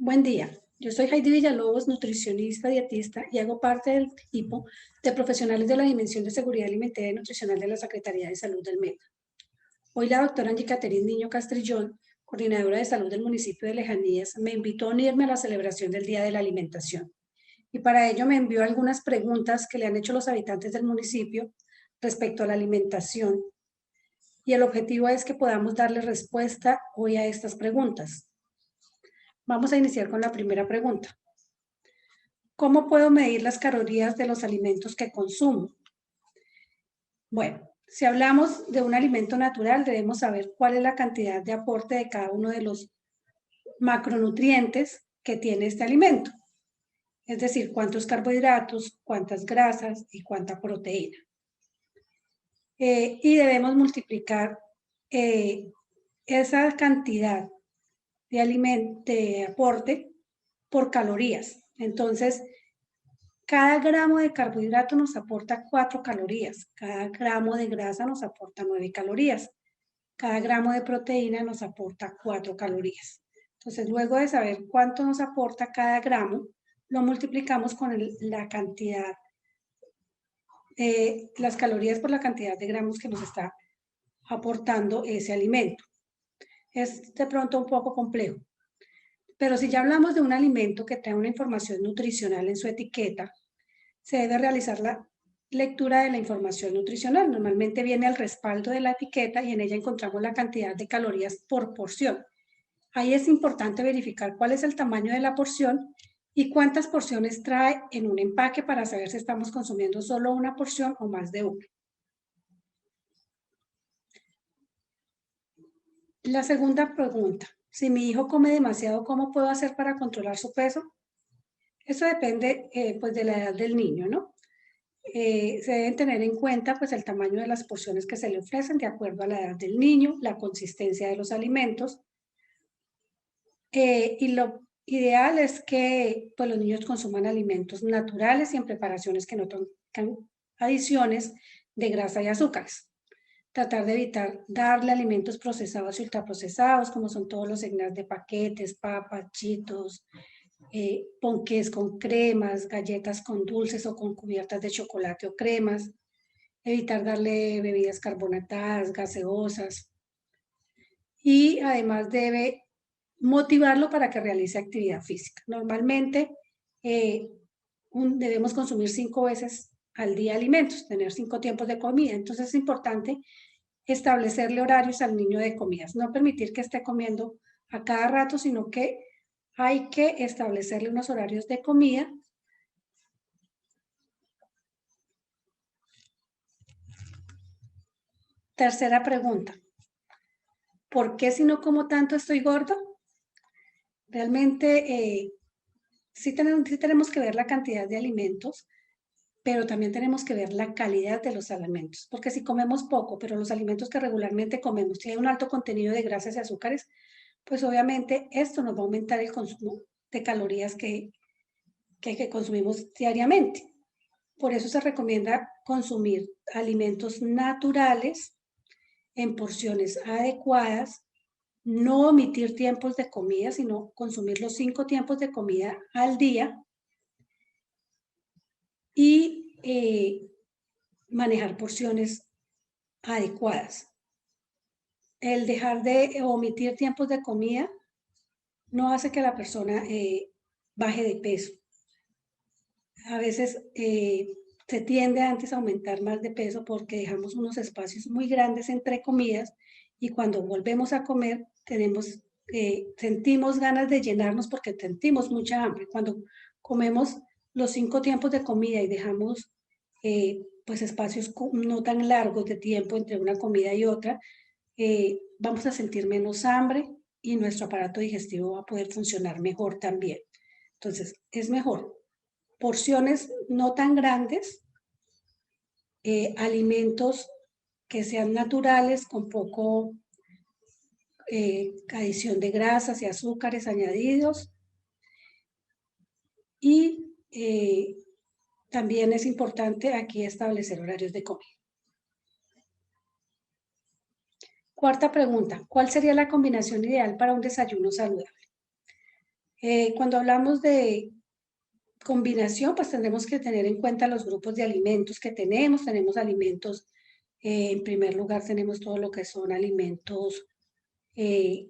Buen día. Yo soy Heidi Villalobos, nutricionista, dietista y hago parte del equipo de profesionales de la Dimensión de Seguridad Alimentaria y Nutricional de la Secretaría de Salud del MEDA. Hoy la doctora Angie Caterine Niño Castrillón, coordinadora de salud del municipio de Lejanías, me invitó a unirme a la celebración del Día de la Alimentación. Y para ello me envió algunas preguntas que le han hecho los habitantes del municipio respecto a la alimentación. Y el objetivo es que podamos darle respuesta hoy a estas preguntas. Vamos a iniciar con la primera pregunta. ¿Cómo puedo medir las calorías de los alimentos que consumo? Bueno, si hablamos de un alimento natural, debemos saber cuál es la cantidad de aporte de cada uno de los macronutrientes que tiene este alimento. Es decir, cuántos carbohidratos, cuántas grasas y cuánta proteína. Y debemos multiplicar esa cantidad de aporte por calorías. Entonces, cada gramo de carbohidrato nos aporta 4 calorías, cada gramo de grasa nos aporta 9 calorías, cada gramo de proteína nos aporta 4 calorías. Entonces, luego de saber cuánto nos aporta cada gramo, lo multiplicamos con la cantidad, las calorías por la cantidad de gramos que nos está aportando ese alimento. Es de pronto un poco complejo, pero si ya hablamos de un alimento que trae una información nutricional en su etiqueta, se debe realizar la lectura de la información nutricional. Normalmente viene al respaldo de la etiqueta y en ella encontramos la cantidad de calorías por porción. Ahí es importante verificar cuál es el tamaño de la porción y cuántas porciones trae en un empaque para saber si estamos consumiendo solo una porción o más de una. La segunda pregunta, si mi hijo come demasiado, ¿cómo puedo hacer para controlar su peso? Eso depende pues de la edad del niño, ¿no? Se deben tener en cuenta pues el tamaño de las porciones que se le ofrecen de acuerdo a la edad del niño, la consistencia de los alimentos, y lo ideal es que pues, los niños consuman alimentos naturales y en preparaciones que no tengan adiciones de grasa y azúcares. Tratar de evitar darle alimentos procesados y ultraprocesados, como son todos los snacks de paquetes, papas, chitos, ponqués con cremas, galletas con dulces o con cubiertas de chocolate o cremas. Evitar darle bebidas carbonatadas, gaseosas. Y además debe motivarlo para que realice actividad física. Normalmente debemos consumir 5 veces al día alimentos, tener 5 tiempos de comida. Entonces es importante establecerle horarios al niño de comidas, no permitir que esté comiendo a cada rato, sino que hay que establecerle unos horarios de comida. Tercera pregunta, ¿por qué si no como tanto estoy gordo? Realmente sí tenemos que ver la cantidad de alimentos, pero también tenemos que ver la calidad de los alimentos, porque si comemos poco, pero los alimentos que regularmente comemos tienen un alto contenido de grasas y azúcares, pues obviamente esto nos va a aumentar el consumo de calorías que consumimos diariamente. Por eso se recomienda consumir alimentos naturales en porciones adecuadas, no omitir tiempos de comida, sino consumir los 5 tiempos de comida al día y manejar porciones adecuadas. El dejar de omitir tiempos de comida no hace que la persona baje de peso. A veces se tiende antes a aumentar más de peso porque dejamos unos espacios muy grandes entre comidas y cuando volvemos a comer sentimos ganas de llenarnos porque sentimos mucha hambre. Cuando comemos los 5 tiempos de comida y dejamos pues espacios no tan largos de tiempo entre una comida y otra, vamos a sentir menos hambre y nuestro aparato digestivo va a poder funcionar mejor también. Entonces, es mejor porciones no tan grandes, alimentos que sean naturales, con poco adición de grasas y azúcares añadidos. Y también es importante aquí establecer horarios de comida. Cuarta pregunta, ¿cuál sería la combinación ideal para un desayuno saludable? Cuando hablamos de combinación, pues tendremos que tener en cuenta los grupos de alimentos que tenemos. Tenemos alimentos, en primer lugar tenemos todo lo que son alimentos eh,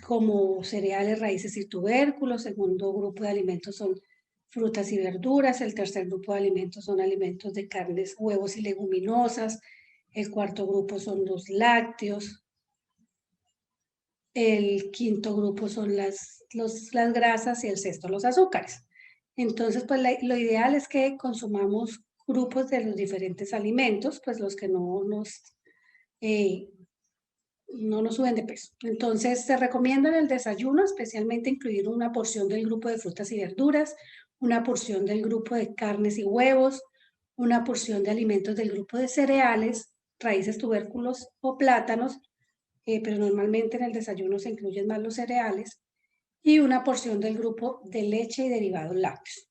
como cereales, raíces y tubérculos. Segundo grupo de alimentos son frutas y verduras. El tercer grupo de alimentos son alimentos de carnes, huevos y leguminosas. El cuarto grupo son los lácteos. El quinto grupo son las grasas y el sexto los azúcares. Entonces, pues lo ideal es que consumamos grupos de los diferentes alimentos, pues los que eh, no nos suben de peso. Entonces, se recomienda en el desayuno especialmente incluir una porción del grupo de frutas y verduras, una porción del grupo de carnes y huevos, una porción de alimentos del grupo de cereales, raíces, tubérculos o plátanos, pero normalmente en el desayuno se incluyen más los cereales, y una porción del grupo de leche y derivados lácteos.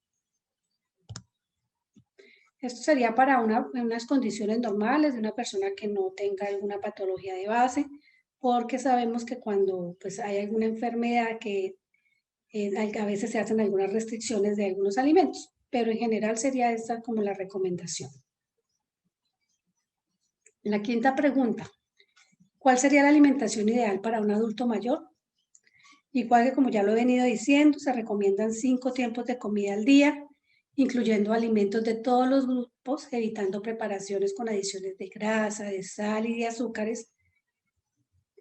Esto sería para unas condiciones normales de una persona que no tenga alguna patología de base, porque sabemos que cuando pues, hay alguna enfermedad que a veces se hacen algunas restricciones de algunos alimentos, pero en general sería esta como la recomendación. La quinta pregunta, ¿cuál sería la alimentación ideal para un adulto mayor? Igual que como ya lo he venido diciendo, se recomiendan 5 tiempos de comida al día, incluyendo alimentos de todos los grupos, evitando preparaciones con adiciones de grasa, de sal y de azúcares.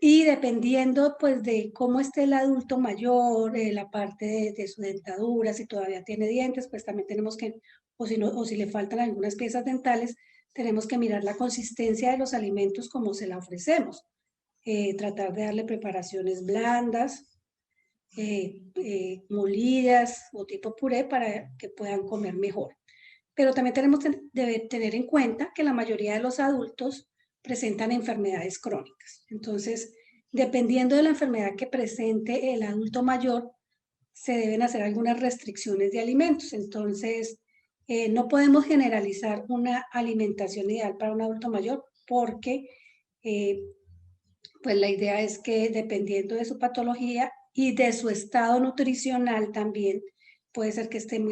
Y dependiendo pues de cómo esté el adulto mayor, la parte de su dentadura, si todavía tiene dientes, pues también tenemos que, o si le faltan algunas piezas dentales, tenemos que mirar la consistencia de los alimentos como se la ofrecemos. Tratar de darle preparaciones blandas, molidas o tipo puré para que puedan comer mejor. Pero también tenemos que tener en cuenta que la mayoría de los adultos presentan enfermedades crónicas. Entonces, dependiendo de la enfermedad que presente el adulto mayor, se deben hacer algunas restricciones de alimentos. Entonces, no podemos generalizar una alimentación ideal para un adulto mayor porque pues la idea es que dependiendo de su patología y de su estado nutricional también, puede ser que esté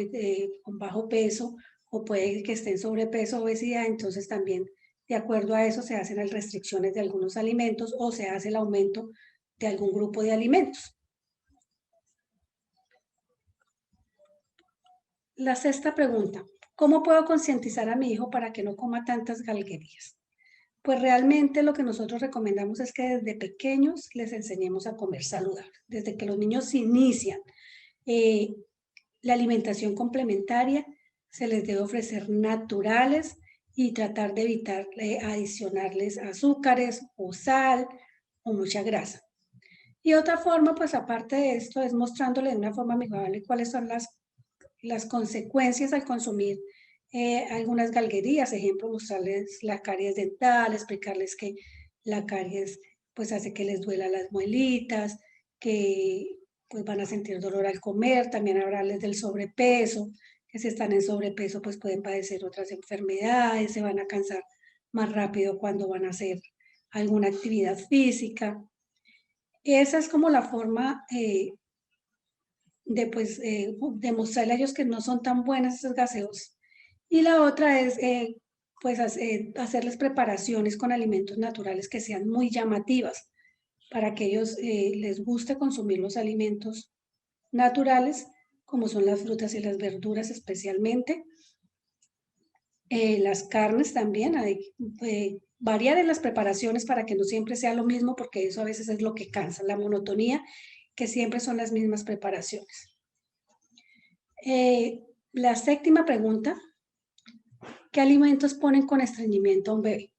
con bajo peso o puede que esté en sobrepeso, obesidad, entonces también de acuerdo a eso se hacen las restricciones de algunos alimentos o se hace el aumento de algún grupo de alimentos. La sexta pregunta, ¿cómo puedo concientizar a mi hijo para que no coma tantas galguerías? Pues realmente lo que nosotros recomendamos es que desde pequeños les enseñemos a comer saludable. Desde que los niños inician la alimentación complementaria, se les debe ofrecer naturales y tratar de evitar adicionarles azúcares o sal o mucha grasa. Y otra forma, pues aparte de esto, es mostrándoles de una forma amigable cuáles son las consecuencias al consumir algunas galguerías, ejemplo, mostrarles la caries dental, explicarles que la caries pues hace que les duela las muelitas, que pues van a sentir dolor al comer, también hablarles del sobrepeso, que si están en sobrepeso pues pueden padecer otras enfermedades, se van a cansar más rápido cuando van a hacer alguna actividad física. Esa es como la forma de pues demostrarle a ellos que no son tan buenas esos gaseos. Y la otra es pues hacerles preparaciones con alimentos naturales que sean muy llamativas para que ellos les guste consumir los alimentos naturales, como son las frutas y las verduras especialmente. Las carnes también, variar en las preparaciones para que no siempre sea lo mismo, porque eso a veces es lo que cansa, la monotonía, que siempre son las mismas preparaciones. La séptima pregunta, ¿qué alimentos ponen con estreñimiento a un bebé?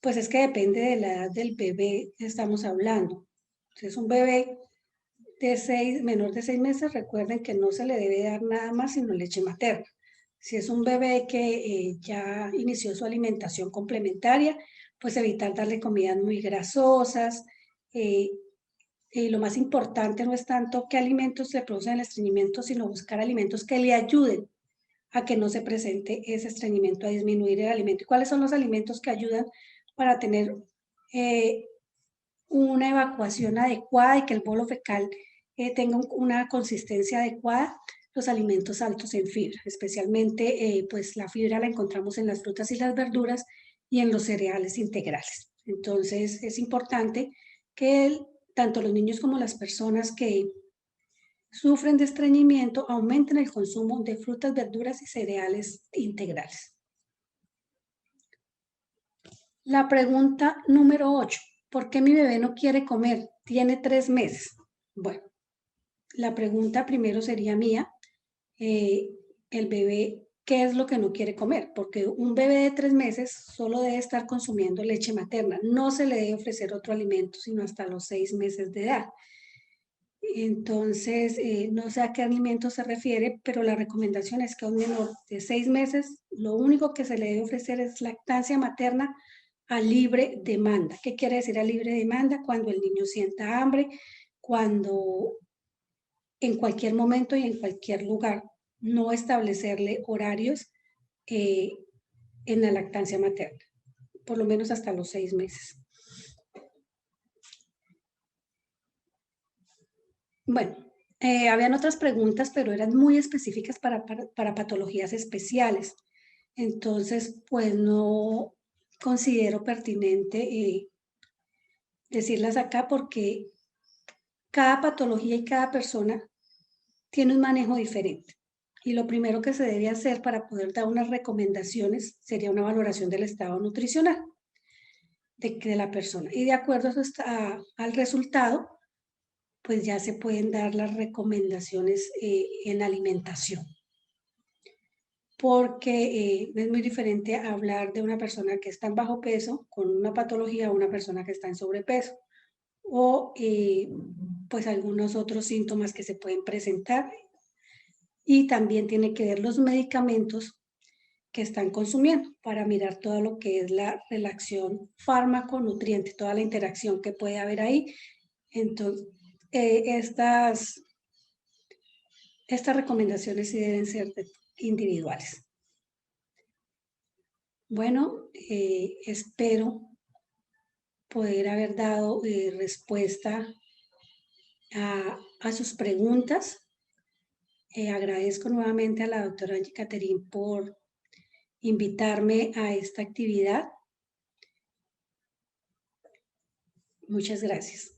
Pues es que depende de la edad del bebé que estamos hablando. Si es un bebé menor de 6 meses, recuerden que no se le debe dar nada más sino leche materna. Si es un bebé que ya inició su alimentación complementaria, pues evitar darle comidas muy grasosas. Lo más importante no es tanto qué alimentos le producen el estreñimiento, sino buscar alimentos que le ayuden a que no se presente ese estreñimiento, a disminuir el alimento. ¿Y cuáles son los alimentos que ayudan para tener una evacuación adecuada y que el bolo fecal tenga una consistencia adecuada, los alimentos altos en fibra, especialmente pues la fibra la encontramos en las frutas y las verduras y en los cereales integrales. Entonces es importante que tanto los niños como las personas que sufren de estreñimiento aumenten el consumo de frutas, verduras y cereales integrales. La pregunta número 8. ¿Por qué mi bebé no quiere comer? Tiene 3 meses. Bueno, la pregunta primero sería mía. El bebé, ¿qué es lo que no quiere comer? Porque un bebé de 3 meses solo debe estar consumiendo leche materna. No se le debe ofrecer otro alimento sino hasta los 6 meses de edad. Entonces, no sé a qué alimento se refiere, pero la recomendación es que a un menor de 6 meses lo único que se le debe ofrecer es lactancia materna a libre demanda. ¿Qué quiere decir a libre demanda? Cuando el niño sienta hambre, cuando en cualquier momento y en cualquier lugar, no establecerle horarios eh, en la lactancia materna, por lo menos hasta los 6 meses. Bueno, habían otras preguntas, pero eran muy específicas para patologías especiales. Entonces, pues no considero pertinente decirlas acá porque cada patología y cada persona tiene un manejo diferente. Y lo primero que se debe hacer para poder dar unas recomendaciones sería una valoración del estado nutricional de la persona. Y de acuerdo al resultado, pues ya se pueden dar las recomendaciones en alimentación. Porque es muy diferente hablar de una persona que está en bajo peso con una patología a una persona que está en sobrepeso o pues algunos otros síntomas que se pueden presentar. Y también tiene que ver los medicamentos que están consumiendo para mirar todo lo que es la relación fármaco-nutriente, toda la interacción que puede haber ahí. Entonces, estas recomendaciones sí deben ser individuales. Bueno, espero poder haber dado respuesta a sus preguntas. Agradezco nuevamente a la doctora Angie Caterín por invitarme a esta actividad. Muchas gracias.